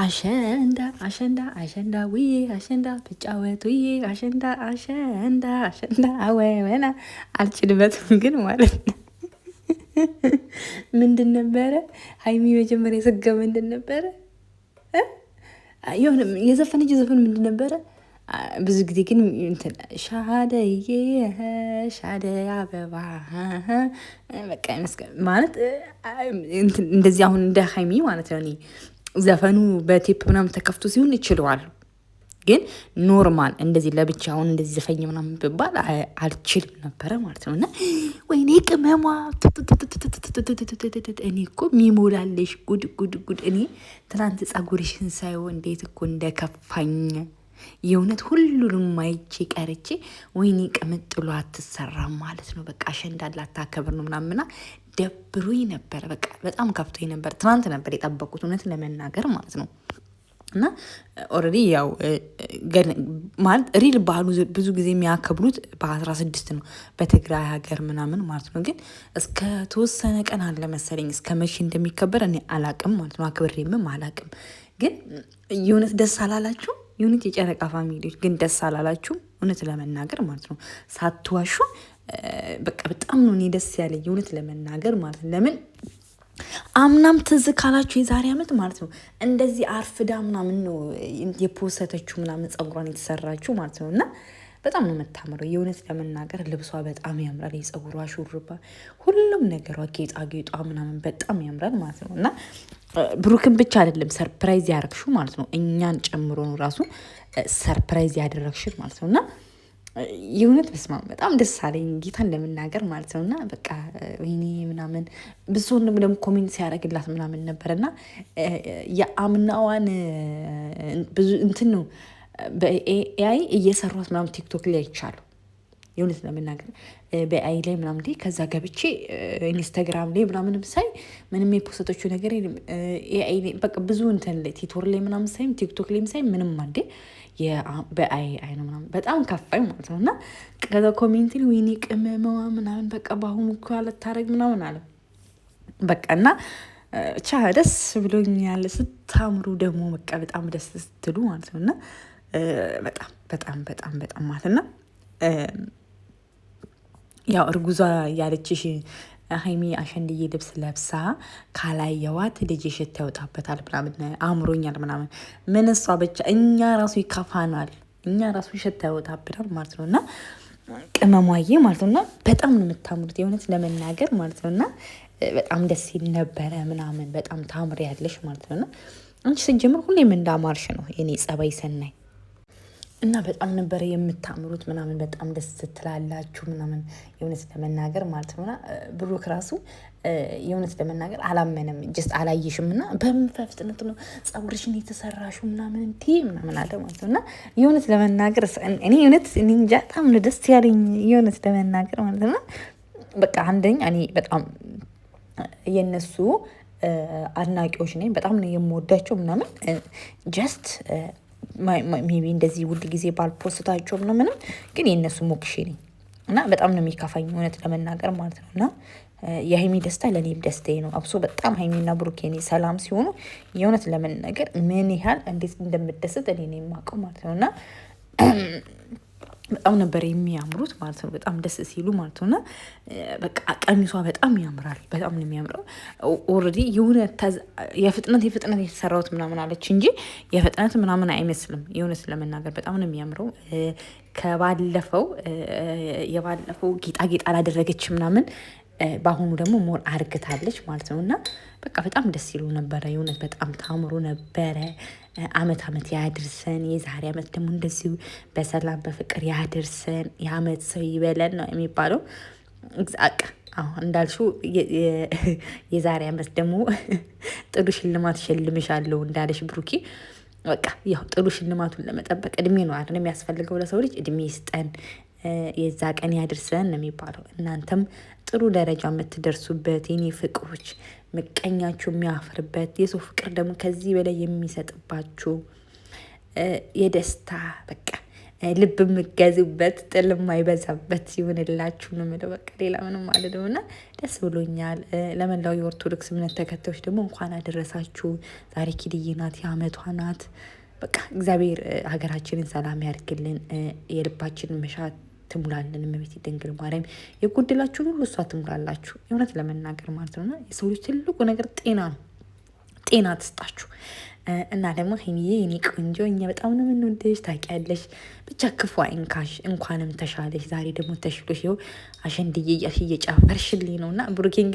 አሸንዳ አሸንዳ አሸንዳ ውዬ አሸንዳ ትጫወት ውዬ አሸንዳ አሸንዳ አሸንዳ አወወና አልችልበትም ግን ማለት ነው። ምንድን ነበረ ሀይሚ መጀመሪያ የሰጋ ምንድን ነበረ የሆነ የዘፈነች ዘፈን ምንድን ነበረ? ብዙ ጊዜ ግን እንትን ሻደዬ ሻደይ አበባ በቃ ማለት እንደዚህ አሁን እንደ ሀይሚ ማለት ነው። እኔ ዘፈኑ በቴፕ ምናምን ተከፍቶ ሲሆን እችለዋለሁ፣ ግን ኖርማል እንደዚህ ለብቻ አሁን እንደዚህ ዘፈኝ ምናምን ብባል አልችልም ነበረ ማለት ነው። እና ወይኔ ቅመሟ እኔ እኮ ሚሞላለሽ ጉድ ጉድ ጉድ። እኔ ትናንት ጸጉርሽን ሳይሆን እንዴት እኮ እንደከፋኝ የእውነት ሁሉንም ማይቼ ቀርቼ ወይኔ ቅምጥሉ አትሰራም ማለት ነው። በቃ አሸንዳ ላታከብር ነው ምናምና ደብሮኝ ነበረ። በቃ በጣም ከፍቶኝ ነበር። ትናንት ነበር የጠበቁት እውነት ለመናገር ማለት ነው። እና ኦልሬዲ ያው ማለት ሪል ባህሉ ብዙ ጊዜ የሚያከብሩት በ16 ነው በትግራይ ሀገር ምናምን ማለት ነው። ግን እስከ ተወሰነ ቀን አለ መሰለኝ እስከ መቼ እንደሚከበር እኔ አላቅም ማለት ነው። አክብሬምም አላቅም። ግን የእውነት ደስ አላላችሁ? የእውነት የጨረቃ ፋሚሊዎች ግን ደስ አላላችሁም? እውነት ለመናገር ማለት ነው ሳትዋሹ በቃ በጣም ነው እኔ ደስ ያለኝ የእውነት ለመናገር ማለት ነው። ለምን አምናም ትዝ ካላችሁ የዛሬ ዓመት ማለት ነው እንደዚህ አርፍዳ ምናምን ነው የፖሰተችው ምናምን ጸጉሯን የተሰራችው ማለት ነው። እና በጣም ነው የምታምረው የእውነት ለመናገር ልብሷ በጣም ያምራል። የጸጉሯ ሹርባ፣ ሁሉም ነገሯ፣ ጌጣጌጧ ምናምን በጣም ያምራል ማለት ነው። እና ብሩክን ብቻ አይደለም ሰርፕራይዝ ያደረግሹ ማለት ነው፣ እኛን ጨምሮ ነው ራሱ ሰርፕራይዝ ያደረግሽን ማለት ነው። እና የእውነት በስማ በጣም ደስ አለኝ ጌታን ለመናገር ማለት ነው። እና በቃ ወይኔ ምናምን ብዙ ደግሞ ኮሜንት ሲያደርግላት ምናምን ነበር። እና የአምናዋን ብዙ እንትን ነው በኤአይ እየሰሯት ምናምን ቲክቶክ ላይ አይቻሉ የእውነት ለመናገር በአይ ላይ ምናምን ከዛ ገብቼ ኢንስታግራም ላይ ምናምንም ሳይ ምንም የፖሰቶቹ ነገር ኤአይ በቃ ብዙ እንትን ላይ ቲቶር ላይ ምናምን ሳይም ቲክቶክ ላይም ሳይ ምንም አንዴ በአይ ነው ምናምን በጣም ከፋኝ ማለት ነው። እና ከዛ ኮሜንት ወይኔ ቅመመዋ ምናምን በቃ በአሁኑ እኮ አለታረግ ምናምን አለ በቃ። እና ብቻ ደስ ብሎኛል። ስታምሩ ደግሞ በቃ በጣም ደስ ስትሉ ማለት ነው። እና በጣም በጣም በጣም በጣም ማለት ነው። ያው እርጉዟ ያለችሽ ሀይሚ አሸንድዬ ልብስ ለብሳ ካላየዋት ልጅ ሽታ ያወጣበታል ምናምን አእምሮኛል ምናምን ምን እሷ ብቻ እኛ ራሱ ይከፋናል፣ እኛ ራሱ ሽታ ያወጣብናል ማለት ነው። እና ቅመሟዬ ማለት ነው። እና በጣም ነው የምታምሩት የእውነት ለመናገር ማለት ነው። እና በጣም ደስ ይል ነበረ ምናምን በጣም ታምሪ ያለሽ ማለት ነው። እና አንቺ ስንጀምር ሁሌም እንዳማርሽ ነው የኔ ጸባይ ሰናይ እና በጣም ነበረ የምታምሩት ምናምን በጣም ደስ ትላላችሁ ምናምን የእውነት ለመናገር ማለት ነውና ብሩክ ራሱ የእውነት ለመናገር አላመነም። ጀስት አላየሽም እና በምን ፍጥነት ነው ጸጉርሽን የተሰራሹ ምናምን እንዴ ምናምን አለ ማለት ነውና የእውነት ለመናገር እኔ እውነት እንጃ በጣም ነው ደስ ያለኝ የእውነት ለመናገር ማለት ነው። በቃ አንደኛ እኔ በጣም የነሱ አድናቂዎች ነኝ። በጣም ነው የምወዳቸው ምናምን ጀስት ሜቢ እንደዚህ ውድ ጊዜ ባልፖስታቸውም ነው ምንም፣ ግን የእነሱ ሞክሼ ነኝ እና በጣም ነው የሚከፋኝ እውነት ለመናገር ማለት ነው። እና የሀይሚ ደስታ ለእኔም ደስታዬ ነው። አብሶ በጣም ሀይሚና ብሩክ የኔ ሰላም ሲሆኑ የእውነት ለመናገር ምን ያህል እንዴት እንደምደሰት እኔ ነው የማውቀው ማለት ነው። እና በጣም ነበር የሚያምሩት ማለት ነው። በጣም ደስ ሲሉ ማለት ነው። እና በቃ ቀሚሷ በጣም ያምራል፣ በጣም ነው የሚያምረው። ኦልሬዲ የሆነ የፍጥነት የተሰራሁት ምናምን አለች እንጂ የፍጥነት ምናምን አይመስልም። የእውነት ለመናገር በጣም ነው የሚያምረው። የባለፈው ጌጣጌጥ አላደረገች ምናምን፣ በአሁኑ ደግሞ ሞር አርግታለች ማለት ነው። እና በቃ በጣም ደስ ይሉ ነበረ የእውነት በጣም ታምሮ ነበረ። አመት ያድርሰን። የዛሬ አመት ደግሞ እንደዚሁ በሰላም በፍቅር ያድርሰን። የአመት ሰው ይበለን ነው የሚባለው። እንዳልሽው የዛሬ አመት ደግሞ ጥሩ ሽልማት ሸልምሻለሁ እንዳለሽ ብሩኬ፣ በቃ ያው ጥሩ ሽልማቱን ለመጠበቅ እድሜ ነው አይደል የሚያስፈልገው ለሰው ልጅ። እድሜ ይስጠን፣ የዛ ቀን ያድርሰን ነው የሚባለው። እናንተም ጥሩ ደረጃ የምትደርሱበት የኔ ፍቅሮች፣ ምቀኛችሁ የሚያፍርበት፣ የሰው ፍቅር ደግሞ ከዚህ በላይ የሚሰጥባችሁ የደስታ በቃ ልብ የምገዙበት ጥል የማይበዛበት ይሁንላችሁ ነው የምለው። በቃ ሌላ ምንም ማለት ነው። እና ደስ ብሎኛል። ለመላው የኦርቶዶክስ እምነት ተከታዮች ደግሞ እንኳን አደረሳችሁ። ዛሬ ኪድዬ ናት፣ የአመቷ ናት። በቃ እግዚአብሔር ሀገራችንን ሰላም ያድርግልን፣ የልባችንን መሻት ትሙላልን። እመቤት ድንግል ማርያም የጎደላችሁን ሁሉ እሷ ትሙላላችሁ። እውነት ለመናገር ማለት ነው። እና የሰው ልጅ ትልቁ ነገር ጤና ነው። ጤና ትስጣችሁ። እና ደግሞ ሀይሚዬ የኔ ቆንጆ እኛ በጣም ነው የምንወደሽ ታውቂያለሽ። ብቻ ክፉ አይንካሽ፣ እንኳንም ተሻለሽ። ዛሬ ደግሞ ተሽሎሽ ይኸው አሸንድዬ እያልሽ እየጨፈርሽልኝ ነው እና ብሩኬን